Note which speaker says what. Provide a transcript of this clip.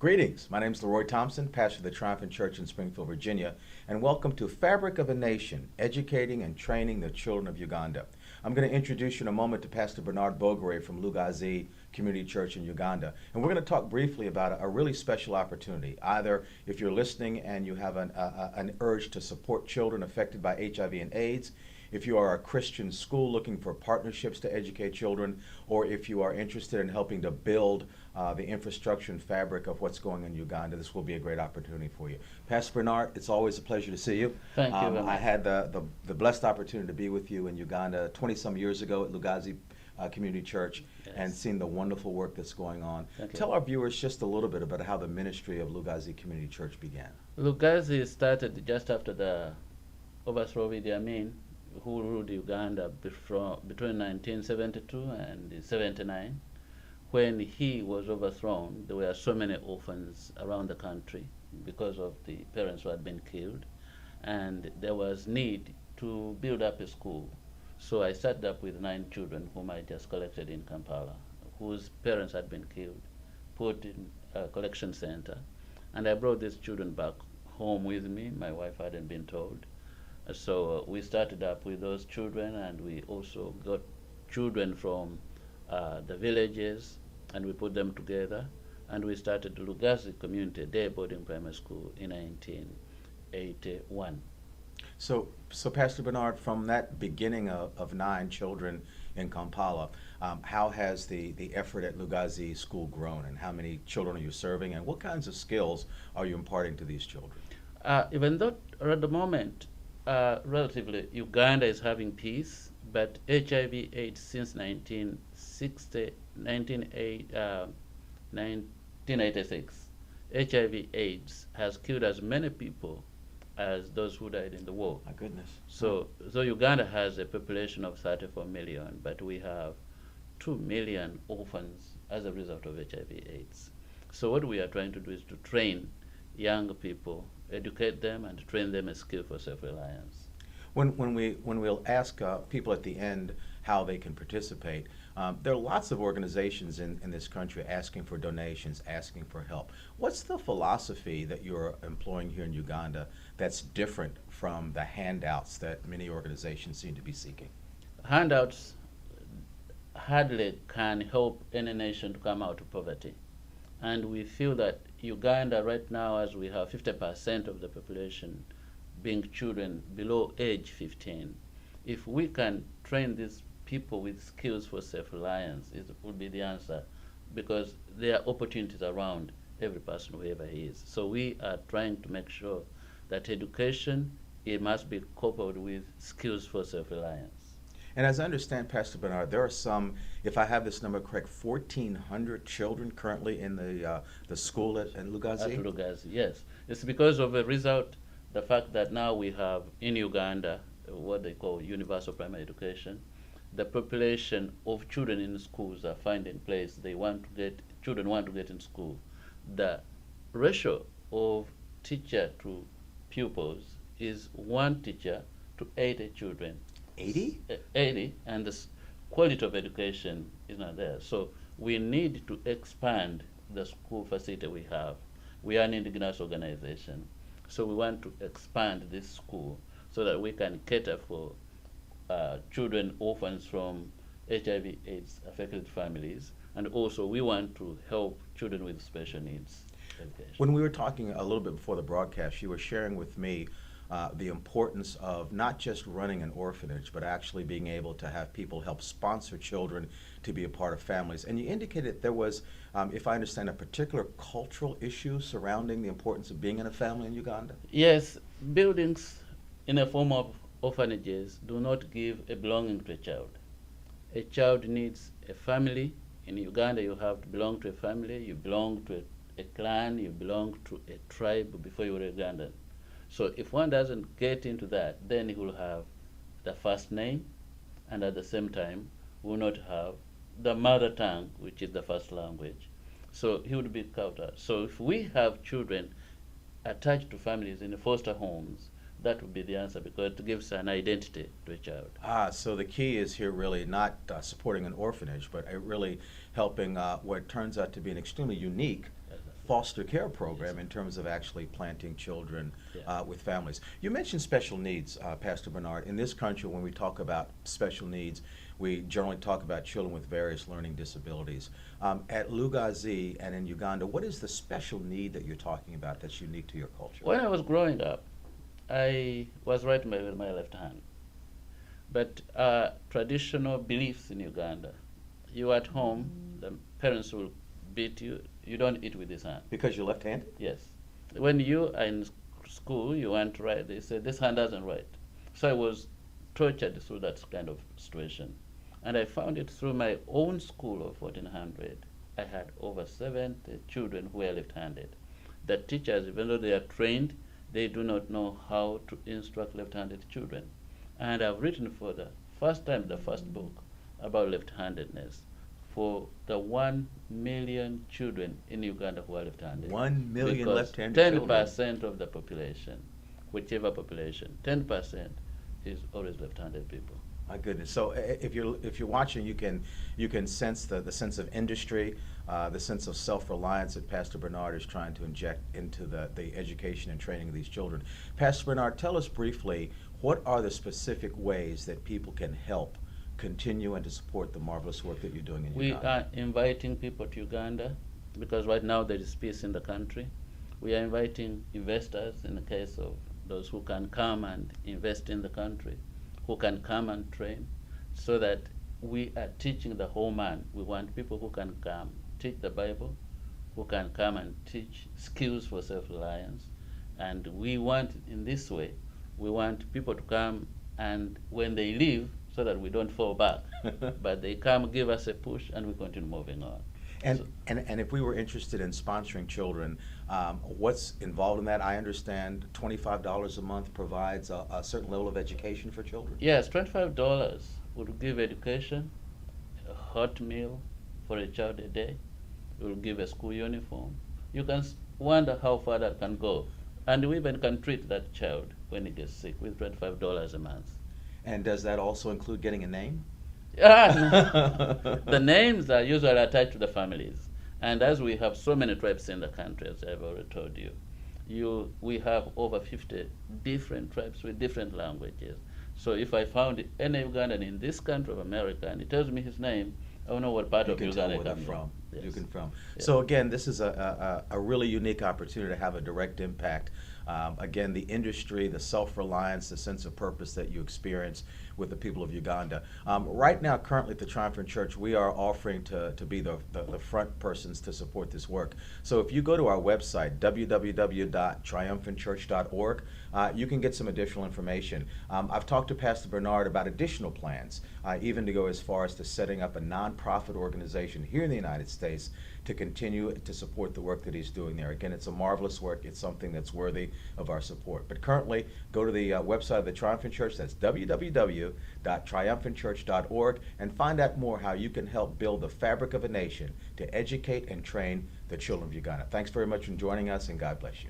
Speaker 1: Greetings. My name is Leroy Thompson, pastor of the Triumphant Church in Springfield, Virginia, and welcome to Fabric of a Nation, educating and training the children of Uganda. I'm going to introduce you in a moment to Pastor Bernard Bogare from Lucasi Community Church in Uganda, and we're going to talk briefly about a really special opportunity. Either if you're listening and you have an urge to support children affected by HIV and AIDS, if you are a Christian school looking for partnerships to educate children, or if you are interested in helping to build the infrastructure and fabric of what's going on in Uganda, this will be a great opportunity for you. Pastor Bernard, it's always a pleasure to see you.
Speaker 2: Thank you.
Speaker 1: I had the blessed opportunity to be with you in Uganda 20-some years ago at Lucasi Community Church,
Speaker 2: Yes.
Speaker 1: and seen the wonderful work that's going on.
Speaker 2: Thank you.
Speaker 1: Tell our viewers just a little bit about how the ministry of Lucasi Community Church began.
Speaker 2: Lucasi started just after the overthrow of Idi Amin, who ruled Uganda between 1972 and 79. When he was overthrown, there were so many orphans around the country because of the parents who had been killed, and there was need to build up a school. So I started up with 9 children whom I just collected in Kampala, whose parents had been killed, put in a collection center, and I brought these children back home with me. My wife hadn't been told. So we started up with those children, and we also got children from the villages, and we put them together, and we started the Lucasi Community Day Boarding Primary School in 1981.
Speaker 1: So Pastor Bernard, from that beginning of 9 children in Kampala, how has the effort at Lucasi School grown, and how many children are you serving, and what kinds of skills are you imparting to these children?
Speaker 2: Even though at the moment, relatively, Uganda is having peace, but HIV/AIDS since 1986, HIV/AIDS has killed as many people as those who died in the war.
Speaker 1: My goodness.
Speaker 2: So Uganda has a population of 34 million, but we have 2 million orphans as a result of HIV/AIDS. So what we are trying to do is to train young people, educate them, and train them a skill for self-reliance.
Speaker 1: When we'll ask people at the end how they can participate, there are lots of organizations in this country asking for donations, asking for help. What's the philosophy that you're employing here in Uganda that's different from the handouts that many organizations seem to be seeking?
Speaker 2: Handouts hardly can help any nation to come out of poverty. And we feel that Uganda right now, as we have 50% of the population being children below age 15, if we can train these people with skills for self-reliance, it would be the answer, because there are opportunities around every person, wherever he is. So we are trying to make sure that education, it must be coupled with skills for self-reliance.
Speaker 1: And as I understand, Pastor Bernard, there are some, if I have this number correct, 1,400 children currently in the school at Lucasi?
Speaker 2: At Lucasi, yes. It's because of the result, the fact that now we have in Uganda what they call universal primary education. The population of children in schools are finding place. Children want to get in school. The ratio of teacher to pupils is 1 teacher to 80 children.
Speaker 1: 80?
Speaker 2: 80, and the quality of education is not there. So we need to expand the school facility we have. We are an indigenous organization, so we want to expand this school so that we can cater for children, orphans from HIV/AIDS affected families, and also we want to help children with special needs education.
Speaker 1: When we were talking a little bit before the broadcast, you were sharing with me the importance of not just running an orphanage, but actually being able to have people help sponsor children to be a part of families. And you indicated there was, if I understand, a particular cultural issue surrounding the importance of being in a family in Uganda?
Speaker 2: Yes, buildings in the form of orphanages do not give a belonging to a child. A child needs a family. In Uganda, you have to belong to a family, you belong to a clan, you belong to a tribe before you are Ugandan. So if one doesn't get into that, then he will have the first name, and at the same time will not have the mother tongue, which is the first language. So he would be cut out. So if we have children attached to families in the foster homes, that would be the answer, because it gives an identity to a child.
Speaker 1: So the key is here really not supporting an orphanage, but really helping what turns out to be an extremely unique foster care program in terms of actually planting children
Speaker 2: Yeah.
Speaker 1: with families. You mentioned special needs, Pastor Bernard. In this country, when we talk about special needs, we generally talk about children with various learning disabilities. At Lucasi and in Uganda, what is the special need that you're talking about that's unique to your culture?
Speaker 2: When I was growing up, I was writing with my left hand. But traditional beliefs in Uganda, you at home, the parents will beat you. You don't eat with this hand.
Speaker 1: Because you're left-handed?
Speaker 2: Yes. When you are in school, you want to write. They say this hand doesn't write. So I was tortured through that kind of situation, and I found it through my own school of 1400. I had over 70 children who were left-handed. The teachers, even though they are trained, they do not know how to instruct left-handed children. And I've written for the first time the first book about left-handedness for the 1 million children in Uganda who are left-handed.
Speaker 1: 1 million
Speaker 2: Because
Speaker 1: left-handed
Speaker 2: 10% of the population, whichever population, 10% is always left-handed people.
Speaker 1: My goodness! So if you're watching, you can sense the sense of industry, the sense of self-reliance that Pastor Bernard is trying to inject into the education and training of these children. Pastor Bernard, tell us briefly, what are the specific ways that people can help continue and to support the marvelous work that you're doing in
Speaker 2: We
Speaker 1: Uganda?
Speaker 2: are inviting people to Uganda because right now there is peace in the country. We are inviting investors in the case of those who can come and invest in the country, who can come and train, so that we are teaching the whole man. We want people who can come teach the Bible, who can come and teach skills for self-reliance. And we want, in this way, we want people to come and when they leave, so that we don't fall back, but they come give us a push and we continue moving on.
Speaker 1: And if we were interested in sponsoring children, what's involved in that? I understand $25 a month provides a certain level of education for children.
Speaker 2: Yes, $25 would give education, a hot meal for a child a day. It will give a school uniform. You can wonder how far that can go. And we even can treat that child when he gets sick with $25 a month.
Speaker 1: And does that also include getting a name?
Speaker 2: The names are usually attached to the families. And as we have so many tribes in the country, as I've already told you, we have over 50 different tribes with different languages. So if I found any Ugandan in this country of America and he tells me his name, I will know what part
Speaker 1: You
Speaker 2: of
Speaker 1: can
Speaker 2: Uganda
Speaker 1: tell where
Speaker 2: he
Speaker 1: they're
Speaker 2: comes
Speaker 1: from.
Speaker 2: Yes.
Speaker 1: You can from.
Speaker 2: Yes.
Speaker 1: So again, this is a really unique opportunity to have a direct impact. Again, the industry, the self-reliance, the sense of purpose that you experience with the people of Uganda. Right now, currently at the Triumphant Church, we are offering to be the front persons to support this work. So if you go to our website, www.triumphantchurch.org, you can get some additional information. I've talked to Pastor Bernard about additional plans, even to go as far as to setting up a nonprofit organization here in the United States to continue to support the work that he's doing there. Again, it's a marvelous work. It's something that's worthy of our support. But currently, go to the website of the Triumphant Church. That's www.triumphantchurch.org, and find out more how you can help build the fabric of a nation to educate and train the children of Uganda. Thanks very much for joining us, and God bless you.